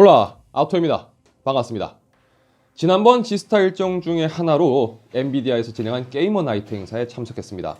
올라 아우토입니다. 반갑습니다. 지난번 지스타 일정 중에 하나로 엔비디아에서 진행한 게이머 나이트 행사에 참석했습니다.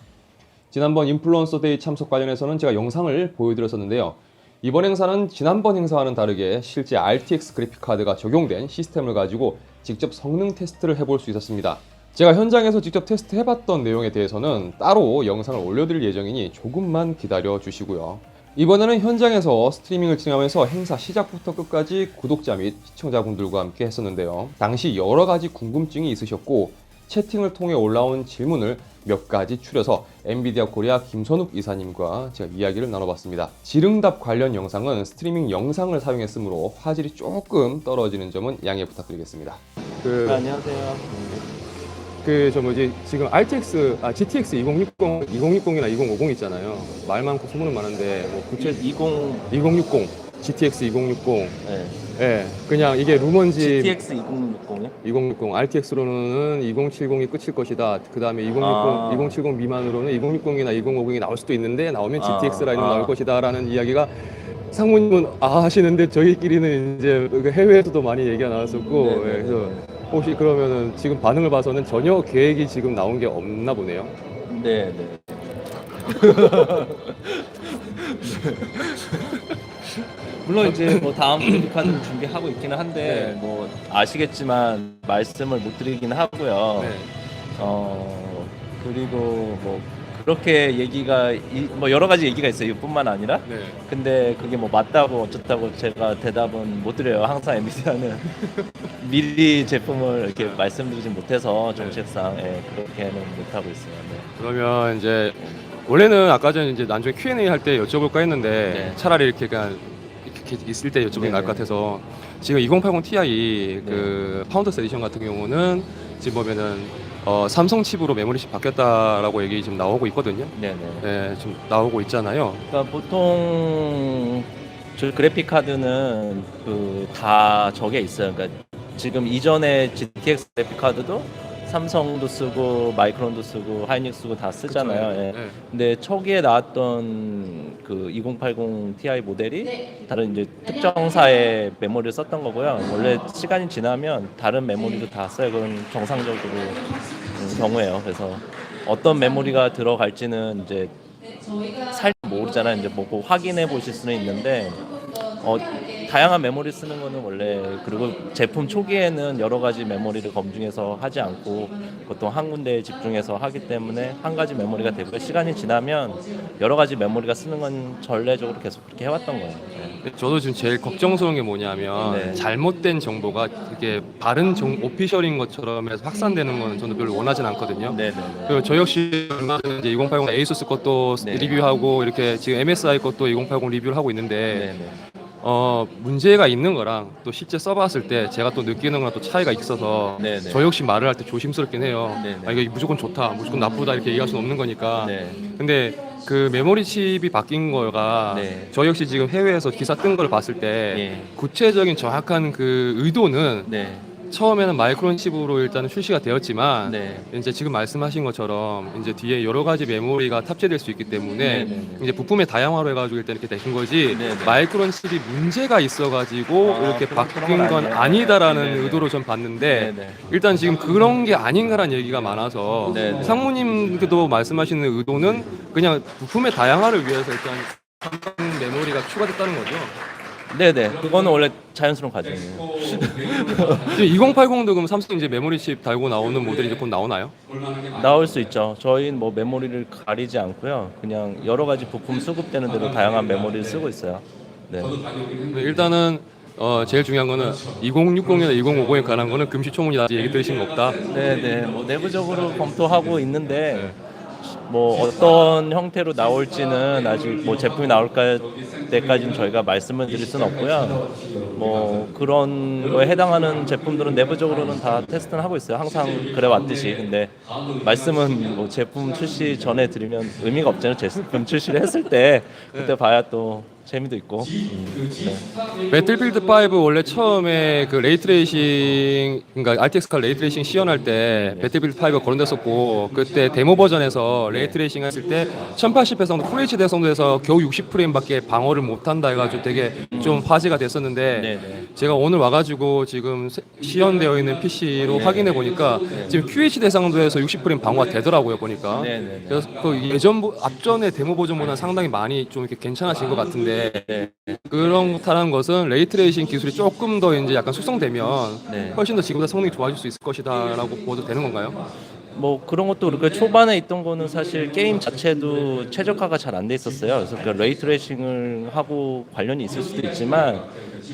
지난번 인플루언서 데이 참석 관련해서는 제가 영상을 보여드렸었는데요. 이번 행사는 지난번 행사와는 다르게 실제 RTX 그래픽카드가 적용된 시스템을 가지고 직접 성능 테스트를 해볼 수 있었습니다. 제가 현장에서 직접 테스트 해봤던 내용에 대해서는 따로 영상을 올려드릴 예정이니 조금만 기다려 주시고요. 이번에는 현장에서 스트리밍을 진행하면서 행사 시작부터 끝까지 구독자 및 시청자분들과 함께 했었는데요. 당시 여러 가지 궁금증이 있으셨고 채팅을 통해 올라온 질문을 몇 가지 추려서 엔비디아 코리아 김선욱 이사님과 제가 이야기를 나눠봤습니다. 질응답 관련 영상은 스트리밍 영상을 사용했으므로 화질이 조금 떨어지는 점은 양해 부탁드리겠습니다. 안녕하세요. 지금 GTX 2060이나 2050 있잖아요. 말 많고 소문은 많은데 뭐 구체 2060 GTX 2060 네. 예, 그냥 이게 루머인지 GTX 2060이요? 2060 RTX로는 2070이 끝일 것이다. 그 다음에 2070 미만으로는 2060이나 2050이 나올 수도 있는데 나오면 GTX 라인은 나올 것이다라는 이야기가 상무님은 하시는데 저희끼리는 이제 해외에서도 많이 얘기가 나왔었고 예, 그래서 혹시 그러면은 지금 반응을 봐서는 전혀 계획이 지금 나온 게 없나 보네요. 네. 물론 이제 뭐 다음 그래픽카드 준비하고 있기는 한데 네. 뭐 아시겠지만 말씀을 못 드리긴 하고요. 네. 그리고 뭐 그렇게 얘기가 뭐 여러 가지 얘기가 있어요. 이뿐만 아니라. 네. 근데 그게 뭐 맞다고 어쩌다고 제가 대답은 못 드려요. 항상 엔비디아는 미리 제품을 이렇게 말씀드리지 못해서 정책상 그렇게는 못 하고 있어요. 네. 그러면 이제 원래는 아까 전에 이제 나중에 Q&A 할 때 여쭤볼까 했는데 네. 차라리 이렇게 그냥 이렇게 있을 때 여쭤보는 게 나을 것 같아서 지금 2080 Ti 그 파운더스 에디션 같은 경우는 지금 보면은 삼성 칩으로 메모리칩 바뀌었다라고 얘기 지금 나오고 있거든요. 네네. 네, 좀 나오고 있잖아요. 그러니까 보통 저 그래픽 카드는 그 다 저게 있어요. 그러니까 지금 이전에 GTX 그래픽 카드도 삼성도 쓰고 마이크론도 쓰고 하이닉스 쓰고 다 쓰잖아요. 그쵸, 예. 네. 근데 초기에 나왔던 그 2080 Ti 모델이 다른 이제 특정사의 메모리를 썼던 거고요. 원래 시간이 지나면 다른 메모리도 다 써요. 그건 정상적으로 경우예요. 그래서 어떤 메모리가 들어갈지는 이제 살짝 모르잖아요. 이제 뭐 확인해 보실 수는 있는데 다양한 메모리 쓰는 거는 원래, 그리고 제품 초기에는 여러 가지 메모리를 검증해서 하지 않고 보통 한 군데에 집중해서 하기 때문에 한 가지 메모리가 되고 시간이 지나면 여러 가지 메모리가 쓰는 건 전례적으로 계속 그렇게 해왔던 거예요. 네. 저도 지금 제일 걱정스러운 게 뭐냐면 네. 잘못된 정보가 이게 바른 오피셜인 것처럼 해서 확산되는 거는 저는 별로 원하진 않거든요. 네네네. 그리고 저 역시 얼마 전에 이제 2080 에이수스 것도 네. 리뷰하고 이렇게 지금 MSI 것도 2080 리뷰를 하고 있는데 네네. 문제가 있는 거랑 또 실제 써봤을 때 제가 또 느끼는 거랑 또 차이가 있어서 네네. 저 역시 말을 할 때 조심스럽긴 해요. 네네. 이거 무조건 좋다, 무조건 나쁘다 이렇게 얘기할 수는 없는 거니까. 네. 근데 그 메모리 칩이 바뀐 거가 네. 저 역시 지금 해외에서 기사 뜬 걸 봤을 때 예. 구체적인 정확한 그 의도는 네. 처음에는 마이크론 칩으로 일단은 출시가 되었지만 네. 이제 지금 말씀하신 것처럼 이제 뒤에 여러 가지 메모리가 탑재될 수 있기 때문에 네네네. 이제 부품의 다양화로 해가지고 일단 이렇게 되신 거지 네네. 마이크론 칩이 문제가 있어가지고 이렇게 그런 바뀐 건 건 아니에요. 아니다라는 네네. 의도로 좀 봤는데 네네. 일단 지금 그런 게 아닌가라는 얘기가 많아서 네네. 상무님께도 말씀하시는 의도는 그냥 부품의 다양화를 위해서 일단 삼성 메모리가 추가됐다는 거죠. 네네. 그거는 원래 자연스러운 과정이에요. 지금 2080도 그럼 삼성 이제 메모리 칩 달고 나오는 모델이 이제 곧 나오나요? 나올 수 있죠. 저희는 뭐 메모리를 가리지 않고요. 그냥 여러 가지 부품 수급되는 대로 다양한 메모리를 쓰고 있어요. 네. 일단은 제일 중요한 거는 2060이나 2050에 관한 거는 금시초문이다 얘기 들으신 거 없다. 네네. 뭐 내부적으로 검토하고 있는데 뭐 어떤 형태로 나올지는 아직 뭐 제품이 나올 때까지는 저희가 말씀을 드릴 수는 없고요. 뭐 그런 거에 해당하는 제품들은 내부적으로는 다 테스트는 하고 있어요. 항상 그래 왔듯이. 근데 말씀은 뭐 제품 출시 전에 드리면 의미가 없잖아요. 제품 출시를 했을 때 그때 봐야 또 재미도 있고. 네. 배틀필드 5 원래 처음에 그 레이트레이싱 그러니까 RTX 칼 레이트레이싱 시연할 때 배틀필드 5가 거론됐었고 그때 데모 버전에서 레이트레이싱 했을 때 1080p 해상도 FHD 해상도에서 겨우 60프레임밖에 방어를 못한다 해가지고 되게 좀 화제가 됐었는데 네네. 제가 오늘 와가지고 지금 시연되어 있는 PC로 확인해 보니까 지금 QHD 해상도에서 60프레임 방어가 되더라고요 보니까. 네네네. 그래서 그 예전 앞전에 데모 버전보다 상당히 많이 좀 이렇게 괜찮아진 것 같은데 그렇다는 것은 레이트레이싱 기술이 조금 더 이제 약간 숙성되면 네. 훨씬 더 지금보다 성능이 좋아질 수 있을 것이다라고 보도 되는 건가요? 뭐 그런 것도 그렇고 초반에 있던 거는 사실 게임 자체도 최적화가 잘 안 돼 있었어요. 그래서 그 레이트레이싱을 하고 관련이 있을 수도 있지만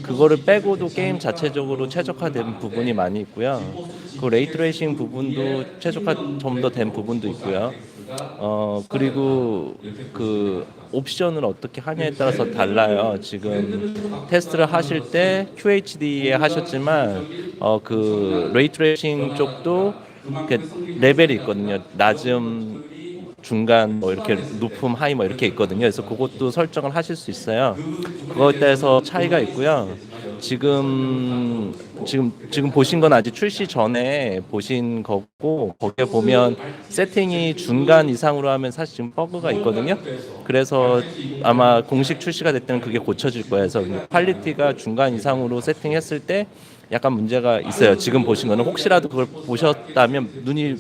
그거를 빼고도 게임 자체적으로 최적화된 부분이 많이 있고요. 그 레이트레이싱 부분도 최적화 좀 더 된 부분도 있고요. 그리고 그 옵션을 어떻게 하냐에 따라서 달라요. 지금 테스트를 하실 때 QHD에 하셨지만 그 레이트레이싱 쪽도 그 레벨이 있거든요. 낮음, 중간, 뭐 이렇게 높음, 하이 뭐 이렇게 있거든요. 그래서 그것도 설정을 하실 수 있어요. 그거에 따라서 차이가 있고요. 지금 보신 건 아직 출시 전에 보신 거고 거기에 보면 세팅이 중간 이상으로 하면 사실 지금 버그가 있거든요. 그래서 아마 공식 출시가 될 때는 그게 고쳐질 거예요. 그래서 퀄리티가 중간 이상으로 세팅했을 때 약간 문제가 있어요. 지금 보신 거는 혹시라도 그걸 보셨다면 눈이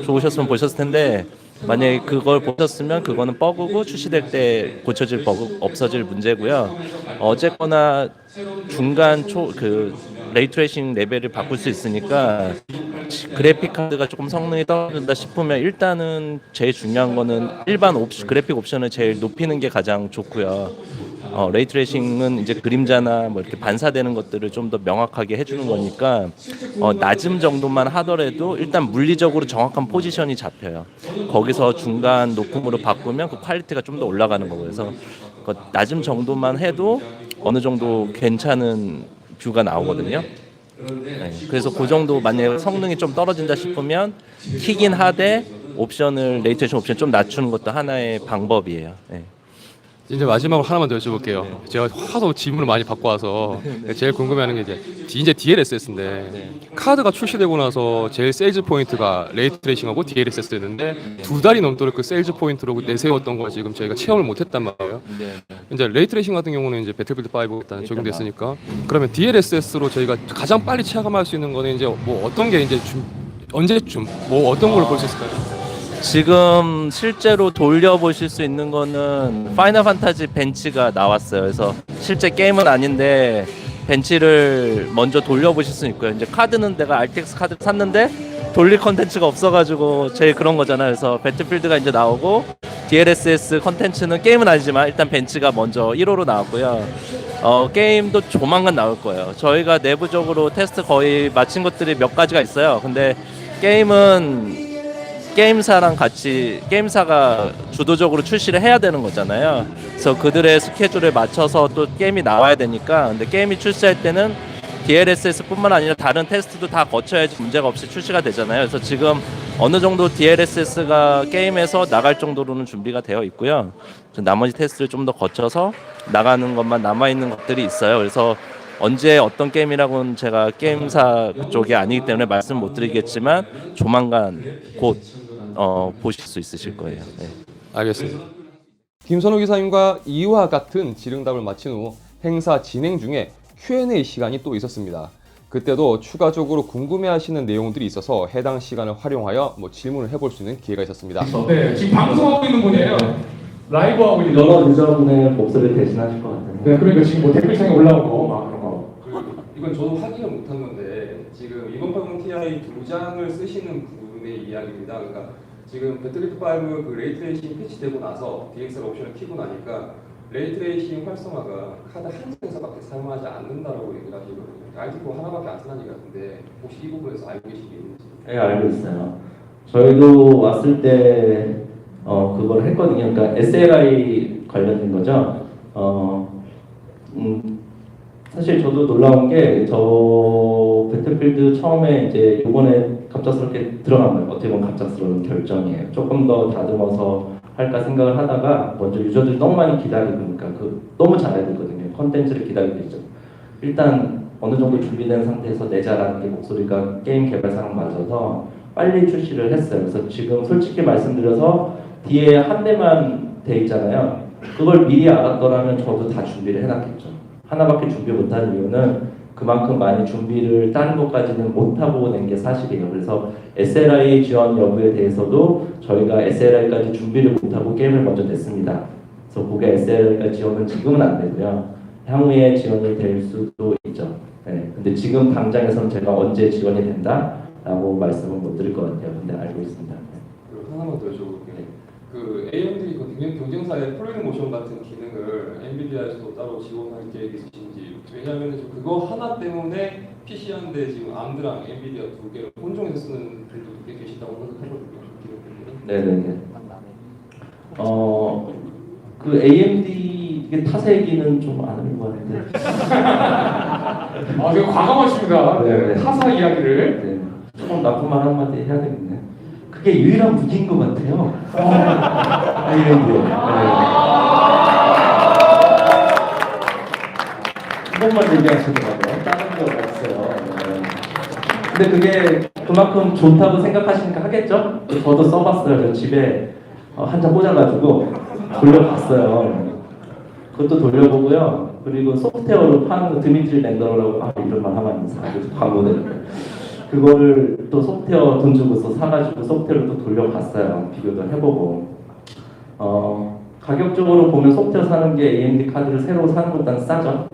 좋으셨으면 보셨을 텐데 만약에 그걸 보셨으면 그거는 버그고 출시될 때 고쳐질 버그 없어질 문제고요. 어쨌거나 중간 그 레이트레이싱 레벨을 바꿀 수 있으니까 그래픽 카드가 조금 성능이 떨어진다 싶으면 일단은 제일 중요한 거는 일반 그래픽 옵션을 제일 높이는 게 가장 좋고요. 레이트레이싱은 이제 그림자나 뭐 이렇게 반사되는 것들을 좀 더 명확하게 해주는 거니까 낮음 정도만 하더라도 일단 물리적으로 정확한 포지션이 잡혀요. 거기서 중간 높음으로 바꾸면 그 퀄리티가 좀 더 올라가는 거고 그래서 그 낮음 정도만 해도 어느 정도 괜찮은 뷰가 나오거든요. 네, 그래서 그 정도 만약에 성능이 좀 떨어진다 싶으면 키긴 하되 옵션을 레이트레이션 옵션 좀 낮추는 것도 하나의 방법이에요. 네. 이제 마지막으로 하나만 더 여쭤볼게요. 제가 하도 질문을 많이 받고 와서 제일 궁금해하는 게 이제 DLSS인데 카드가 출시되고 나서 제일 세일즈 포인트가 레이트레이싱하고 DLSS였는데 두 달이 넘도록 그 세일즈 포인트로 내세웠던 거 지금 저희가 체험을 못했단 말이에요. 이제 레이트레이싱 같은 경우는 이제 배틀필드 5 일단 적용됐으니까 그러면 DLSS로 저희가 가장 빨리 체감할 수 있는 거는 이제 뭐 어떤 게 이제 언제쯤 뭐 어떤 걸 볼 수 있을까요? 지금 실제로 돌려보실 수 있는 거는 파이널 판타지 벤치가 나왔어요. 그래서 실제 게임은 아닌데 벤치를 먼저 돌려보실 수 있고요. 이제 카드는 내가 RTX 카드 샀는데 돌릴 컨텐츠가 없어가지고 제일 그런 거잖아요. 그래서 배틀필드가 이제 나오고 DLSS 컨텐츠는 게임은 아니지만 일단 벤치가 먼저 1호로 나왔고요. 게임도 조만간 나올 거예요. 저희가 내부적으로 테스트 거의 마친 것들이 몇 가지가 있어요. 근데 게임은 게임사랑 같이 게임사가 주도적으로 출시를 해야 되는 거잖아요. 그래서 그들의 스케줄에 맞춰서 또 게임이 나와야 되니까 근데 게임이 출시할 때는 DLSS뿐만 아니라 다른 테스트도 다 거쳐야지 문제가 없이 출시가 되잖아요. 그래서 지금 어느 정도 DLSS가 게임에서 나갈 정도로는 준비가 되어 있고요. 나머지 테스트를 좀 더 거쳐서 나가는 것만 남아있는 것들이 있어요. 그래서 언제 어떤 게임이라고는 제가 게임사 쪽이 아니기 때문에 말씀 못 드리겠지만 조만간 곧 보실 수 있으실 거예요. 네. 알겠습니다. 김선호 기사님과 이와 같은 질응답을 마친 후 행사 진행 중에 Q&A 시간이 또 있었습니다. 그때도 추가적으로 궁금해하시는 내용들이 있어서 해당 시간을 활용하여 질문을 해볼 수 있는 기회가 있었습니다. 네, 지금 방송하고 있는 분이에요. 라이브 하고 있는 여러 유저분의 목소리를 대신하실 것 같아요. 네, 그러니까 지금 뭐 댓글창에 올라오고 막 그런 거. 이건 저도 확인을 못한 건데 지금 2080 Ti 두 장을 쓰시는 분의 이야기입니다. 그러니까 지금 배틀필드 5 그 레이트레이싱 패치되고 나서 DXL 옵션을 키고 나니까 레이트레이싱 활성화가 카드 한 장에서밖에 사용하지 않는다라고 얘기를 하시거든요. RT4 하나밖에 안 쓰는 얘기 같은데 혹시 이 부분에서 알고 계신 게 있는지? 네, 알고 있어요. 저희도 왔을 때 그걸 했거든요. 그러니까 SLI 관련된 거죠. 사실 저도 놀라운 게 저 배틀필드 처음에 이제 요번에 갑작스럽게 들어간 거예요. 어떻게 보면 갑작스러운 결정이에요. 조금 더 다듬어서 할까 생각을 하다가 먼저 유저들이 너무 많이 기다리고 그러니까 너무 잘해야 되거든요. 컨텐츠를 기다리고 있죠. 일단 어느 정도 준비된 상태에서 내자라는 게 목소리가 게임 개발사랑 맞아서 빨리 출시를 했어요. 그래서 지금 솔직히 말씀드려서 뒤에 한 대만 돼 있잖아요. 그걸 미리 알았더라면 저도 다 준비를 해놨겠죠. 하나밖에 준비 못한 이유는 그만큼 많이 준비를 다른 것까지는 못하고 낸 게 사실이에요. 그래서 SLI 지원 여부에 대해서도 저희가 SLI까지 준비를 못하고 게임을 먼저 냈습니다. 그래서 그게 SLI까지 지원은 지금은 안 되고요. 향후에 지원이 될 수도 있죠. 네. 근데 지금 당장에서는 제가 언제 지원이 된다라고 말씀은 못 드릴 것 같아요. 근데 알고 있습니다. 그리고 하나만 더 여쭤볼게요. 그 AMD 그 경쟁사의 프로그래밍 모션 같은 기능을 엔비디아에서도 따로 지원할 계획이 있으신지. 왜냐하면 그거 하나 때문에 PC 한 대 지금 암드랑 엔비디아 두 개를 혼종해서 쓰는 분들도 꽤 계시다고 생각하거든요. 기능 때문에. 네네네. 그 AMD 이게 탓 얘기는 좀 안 하는 것 같은데. 아, 되게 과감하십니다. 네. 타사 이야기를. 네. 조금 나쁜 말 한마디 해야 되겠네. 그게 유일한 무기인 것 같아요. AMD. 네. 그것만 얘기하시더라고요. 다른 게 없어요. 네. 근데 그게 그만큼 좋다고 생각하시니까 하겠죠? 저도 써봤어요. 저 집에 한 장 꽂아가지고 돌려봤어요. 그것도 돌려보고요. 그리고 소프트웨어로 파는 드미트리 렌더라고 이런 말 하면 안 돼. 광고들. 그거를 또 소프트웨어 돈 주고서 사가지고 소프트웨어로 또 돌려봤어요. 비교도 해보고. 가격적으로 보면 소프트웨어 사는 게 AMD 카드를 새로 사는 것보다는 싸죠.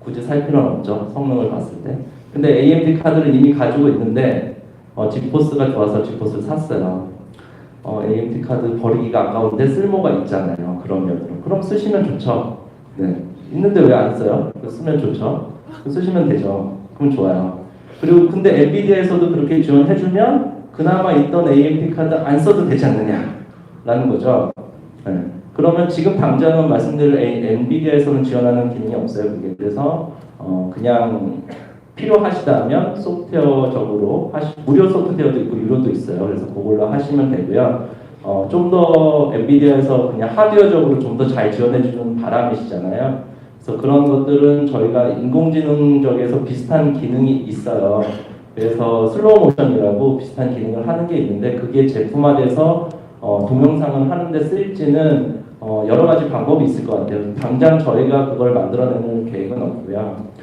굳이 살 필요는 없죠. 성능을 봤을 때. 근데 AMD 카드를 이미 가지고 있는데 지포스가 좋아서 지포스를 샀어요. AMD 카드 버리기가 아까운데 쓸모가 있잖아요. 그런 면으로. 그럼 쓰시면 좋죠. 네. 있는데 왜 안 써요? 쓰면 좋죠. 쓰시면 되죠. 그럼 좋아요. 그리고 근데 엔비디아에서도 그렇게 지원해주면 그나마 있던 AMD 카드 안 써도 되지 않느냐라는 거죠. 네. 그러면 지금 당장은 말씀드릴 엔비디아에서는 지원하는 기능이 없어요. 그게. 그래서 그냥 필요하시다면 소프트웨어적으로 무료 소프트웨어도 있고 유료도 있어요. 그래서 그걸로 하시면 되고요. 좀 더 엔비디아에서 그냥 하드웨어적으로 좀 더 잘 지원해주는 바람이시잖아요. 그래서 그런 것들은 저희가 인공지능적에서 비슷한 기능이 있어요. 그래서 슬로우 모션이라고 비슷한 기능을 하는 게 있는데 그게 제품화돼서 동영상을 하는데 쓰일지는 여러 가지 방법이 있을 것 같아요. 당장 저희가 그걸 만들어내는 계획은 없고요.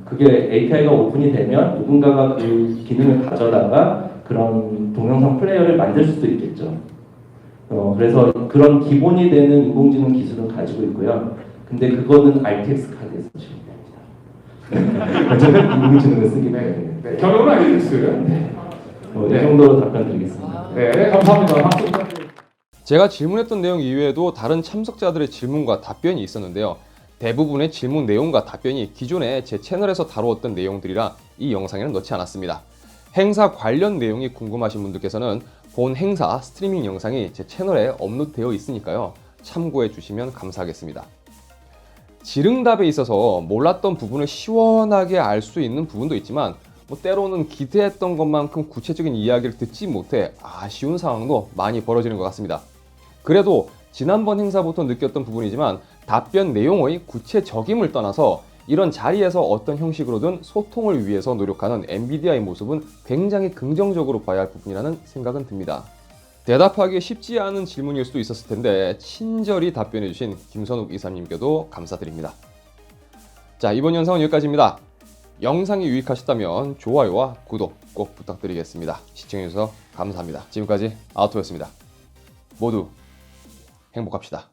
그게 API가 오픈이 되면 누군가가 그 기능을 가져다가 그런 동영상 플레이어를 만들 수도 있겠죠. 그래서 그런 기본이 되는 인공지능 기술은 가지고 있고요. 근데 그거는 RTX 카드에서 쓰시면 됩니다. 저는 인공지능을 쓰기 때문에. 네, 결론은 알겠어요. 네. 이 정도로 답변 드리겠습니다. 네, 감사합니다. 박수 부탁드립니다. 제가 질문했던 내용 이외에도 다른 참석자들의 질문과 답변이 있었는데요. 대부분의 질문 내용과 답변이 기존에 제 채널에서 다루었던 내용들이라 이 영상에는 넣지 않았습니다. 행사 관련 내용이 궁금하신 분들께서는 본 행사 스트리밍 영상이 제 채널에 업로드되어 있으니까요. 참고해 주시면 감사하겠습니다. 질응답에 있어서 몰랐던 부분을 시원하게 알 수 있는 부분도 있지만 때로는 기대했던 것만큼 구체적인 이야기를 듣지 못해 아쉬운 상황도 많이 벌어지는 것 같습니다. 그래도 지난번 행사부터 느꼈던 부분이지만 답변 내용의 구체적임을 떠나서 이런 자리에서 어떤 형식으로든 소통을 위해서 노력하는 엔비디아의 모습은 굉장히 긍정적으로 봐야 할 부분이라는 생각은 듭니다. 대답하기 쉽지 않은 질문일 수도 있었을 텐데 친절히 답변해주신 김선욱 이사님께도 감사드립니다. 자, 이번 영상은 여기까지입니다. 영상이 유익하셨다면 좋아요와 구독 꼭 부탁드리겠습니다. 시청해주셔서 감사합니다. 지금까지 아우토였습니다. 모두 행복합시다.